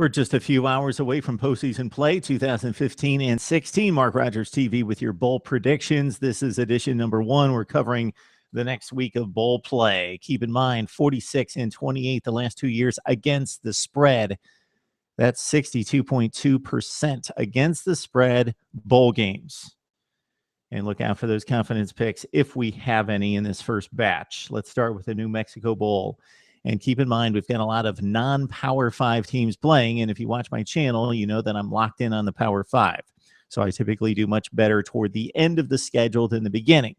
We're just a few hours away from postseason play 2015 and 16. Mark Rogers TV with your bowl predictions. This is edition number 1. We're covering the next week of bowl play. Keep in mind, 46 and 28 the last 2 years against the spread. That's 62.2% against the spread bowl games. And look out for those confidence picks if we have any in this first batch. Let's start with the New Mexico Bowl. And keep in mind, we've got a lot of non-Power 5 teams playing. And if you watch my channel, you know that I'm locked in on the Power 5. So I typically do much better toward the end of the schedule than the beginning.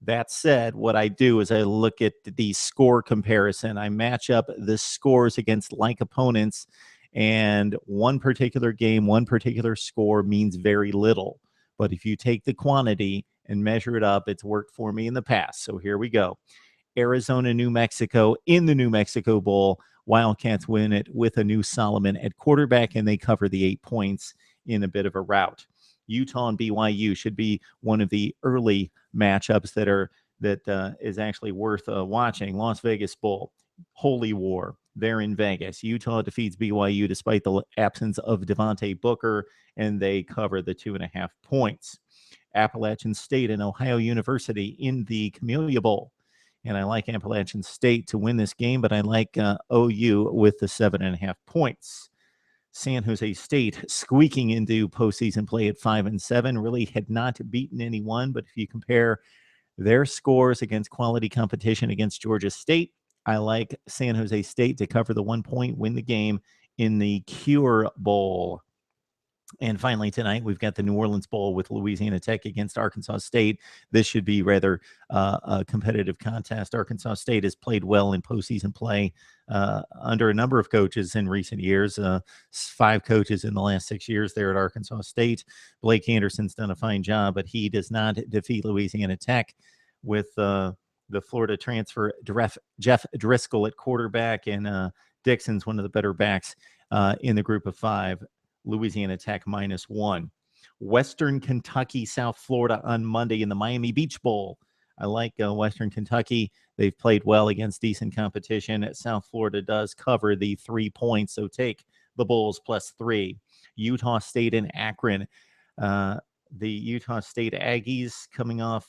That said, what I do is I look at the score comparison. I match up the scores against like opponents. And one particular game, one particular score means very little. But if you take the quantity and measure it up, it's worked for me in the past. So here we go. Arizona, New Mexico in the New Mexico Bowl. Wildcats win it with a new Solomon at quarterback, and they cover the 8 points in a bit of a rout. Utah and BYU should be one of the early matchups that is actually worth watching. Las Vegas Bowl, Holy War. They're in Vegas. Utah defeats BYU despite the absence of Devontae Booker, and they cover the 2.5 points. Appalachian State and Ohio University in the Camellia Bowl. And I like Appalachian State to win this game, but I like OU with the 7.5 points. San Jose State squeaking into postseason play at 5-7, really had not beaten anyone. But if you compare their scores against quality competition against Georgia State, I like San Jose State to cover the 1 point, win the game in the Cure Bowl. And finally, tonight, we've got the New Orleans Bowl with Louisiana Tech against Arkansas State. This should be rather a competitive contest. Arkansas State has played well in postseason play under a number of coaches in recent years. 5 coaches in the last 6 years there at Arkansas State. Blake Anderson's done a fine job, but he does not defeat Louisiana Tech with the Florida transfer Jeff Driscoll at quarterback, and Dixon's one of the better backs in the group of 5. Louisiana Tech -1. Western Kentucky, South Florida on Monday in the Miami Beach Bowl. I like Western Kentucky. They've played well against decent competition. South Florida does cover the 3 points, so take the Bulls +3. Utah State and Akron. The Utah State Aggies coming off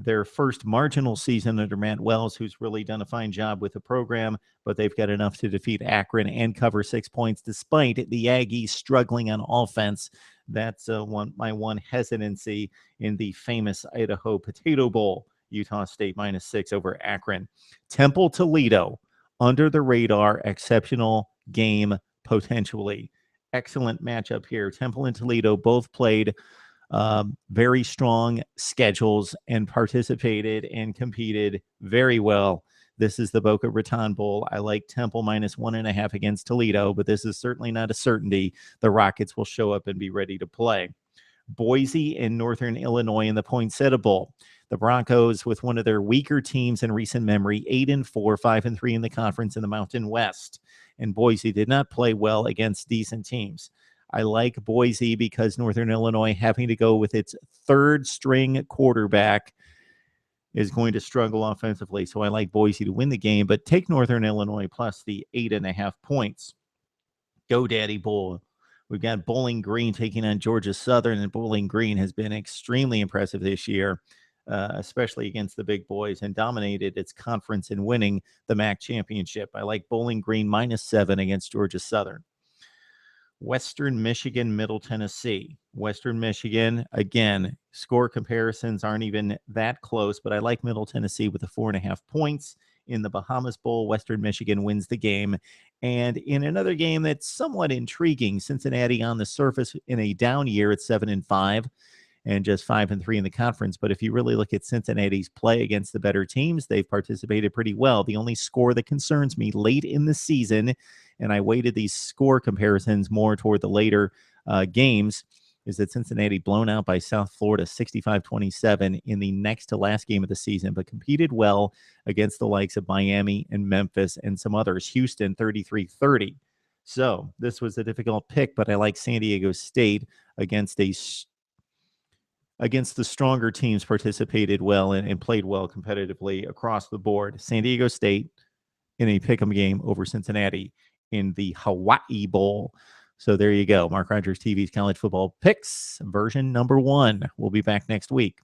their first marginal season under Matt Wells, who's really done a fine job with the program, but they've got enough to defeat Akron and cover 6 points despite the Aggies struggling on offense. That's my one hesitancy in the famous Idaho Potato Bowl. Utah State -6 over Akron. Temple Toledo, under the radar, exceptional game potentially. Excellent matchup here. Temple and Toledo both played very strong schedules and participated and competed very well. This is the Boca Raton Bowl. I like Temple -1.5 against Toledo, but this is certainly not a certainty. The Rockets will show up and be ready to play. Boise and Northern Illinois in the Poinsettia Bowl. The Broncos, with one of their weaker teams in recent memory, 8-4, 5-3 in the conference in the Mountain West. And Boise did not play well against decent teams. I like Boise because Northern Illinois, having to go with its third-string quarterback, is going to struggle offensively. So I like Boise to win the game, but take Northern Illinois plus the 8.5 points. GoDaddy Bowl. We've got Bowling Green taking on Georgia Southern, and Bowling Green has been extremely impressive this year, especially against the big boys, and dominated its conference in winning the MAC championship. I like Bowling Green -7 against Georgia Southern. Western Michigan, Middle Tennessee. Western Michigan, again, score comparisons aren't even that close, but I like Middle Tennessee with the 4.5 points. In the Bahamas Bowl, Western Michigan wins the game. And in another game that's somewhat intriguing, Cincinnati on the surface in a down year at 7-5 and just 5-3 in the conference. But if you really look at Cincinnati's play against the better teams, they've participated pretty well. The only score that concerns me late in the season, and I weighted these score comparisons more toward the later games, is that Cincinnati blown out by South Florida 65-27 in the next to last game of the season, but competed well against the likes of Miami and Memphis and some others. Houston 33-30. So this was a difficult pick, but I like San Diego State against the stronger teams, participated well and played well competitively across the board. San Diego State in a pick'em game over Cincinnati. in the Hawaii Bowl. So there you go. Mark Rogers TV's college football picks version number 1. We'll be back next week.